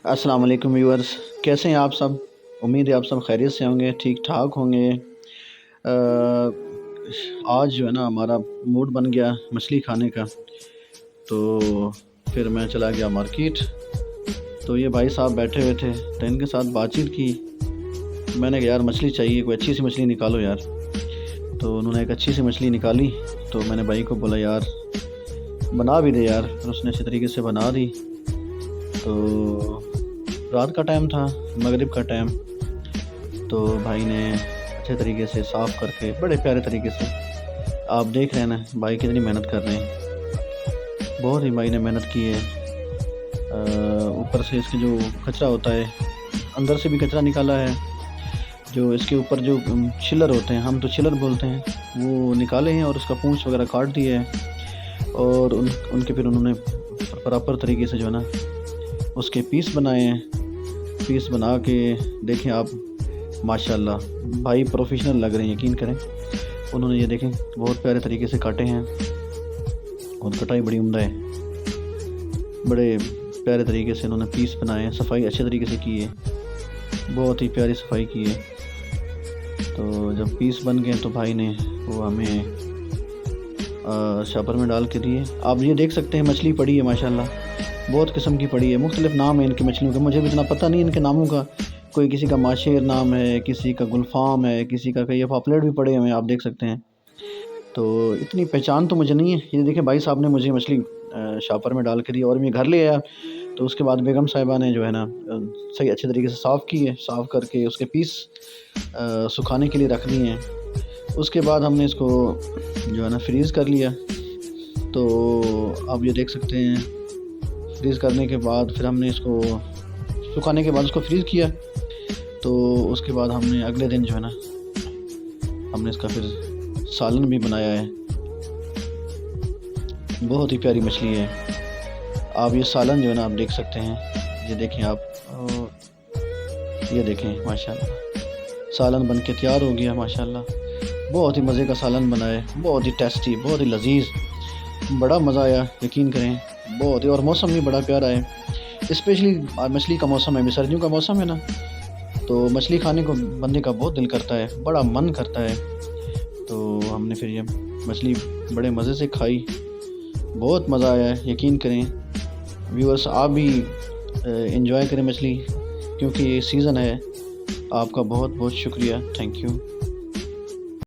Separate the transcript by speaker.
Speaker 1: अस्सलाम वालेकुम व्यूअर्स, कैसे हैं आप सब। उम्मीद है आप सब खैरियत से होंगे, ठीक ठाक होंगे। आज जो है ना हमारा मूड बन गया मछली खाने का, तो फिर मैं चला गया मार्केट। तो ये भाई साहब बैठे हुए थे तो इनके साथ बातचीत की। मैंने कहा यार मछली चाहिए, कोई अच्छी सी मछली निकालो यार। तो उन्होंने एक अच्छी सी मछली निकाली। तो मैंने भाई को बोला यार बना भी दे यार, फिर उसने अच्छे तरीके से बना दी। तो रात का टाइम था, मगरिब का टाइम। तो भाई ने अच्छे तरीके से साफ़ करके बड़े प्यारे तरीके से, आप देख रहे हैं ना भाई कितनी मेहनत कर रहे हैं। बहुत ही भाई ने मेहनत की है। ऊपर से इसके जो कचरा होता है, अंदर से भी कचरा निकाला है। जो इसके ऊपर जो छिलर होते हैं, हम तो छिलर बोलते हैं, वो निकाले हैं और उसका पूंछ वगैरह काट दिया है। और उनके फिर उन्होंने प्रॉपर तरीके से जो है ना उसके पीस बनाए हैं। पीस बना के देखें आप, माशाल्लाह भाई प्रोफेशनल लग रहे हैं, यकीन करें। उन्होंने ये देखें बहुत प्यारे तरीके से काटे हैं और कटाई बड़ी उम्दा है। बड़े प्यारे तरीके से उन्होंने पीस बनाए हैं, सफाई अच्छे तरीके से की है, बहुत ही प्यारी सफाई की है। तो जब पीस बन गए तो भाई ने वो हमें शॉपर में डाल के दिए। आप ये देख सकते हैं मछली पड़ी है माशाल्लाह, बहुत किस्म की पड़ी है। मुख्तलिफ नाम है इनकी मछलियों का, मुझे भी इतना पता नहीं इनके नामों का। कोई किसी का माशेर नाम है, किसी का गुलफाम है, किसी का कई पापलेट भी पड़े हुए हैं, आप देख सकते हैं। तो इतनी पहचान तो मुझे नहीं है। ये देखिए भाई साहब ने मुझे मछली शॉपर में डाल के दी और मैं घर ले आया। तो उसके बाद बेगम साहिबा ने जो है ना सही अच्छे तरीके से साफ़ की है, साफ़ करके उसके पीस सुखाने के लिए रख दिए हैं। उसके बाद हमने इसको जो है ना फ्रीज़ कर लिया। तो आप ये देख सकते हैं, फ्रीज़ करने के बाद फिर हमने इसको सुखाने के बाद उसको फ्रीज़ किया। तो उसके बाद हमने अगले दिन जो है ना हमने इसका फिर सालन भी बनाया है। बहुत ही प्यारी मछली है। आप ये सालन जो है ना आप देख सकते हैं, ये देखें आप, ये देखें माशाल्लाह सालन बन के तैयार हो गया माशाल्लाह। बहुत ही मज़े का सालन बना है, बहुत ही टेस्टी, बहुत ही लजीज, बड़ा मज़ा आया, यकीन करें बहुत ही। और मौसम भी बड़ा प्यारा है, स्पेशली मछली का मौसम है, अभी सर्दियों का मौसम है ना, तो मछली खाने को बंदे का बहुत दिल करता है, बड़ा मन करता है। तो हमने फिर ये मछली बड़े मज़े से खाई, बहुत मज़ा आया है, यकीन करें। व्यूअर्स आप भी एंजॉय करें मछली, क्योंकि ये सीज़न है। आपका बहुत बहुत शुक्रिया, थैंक यू।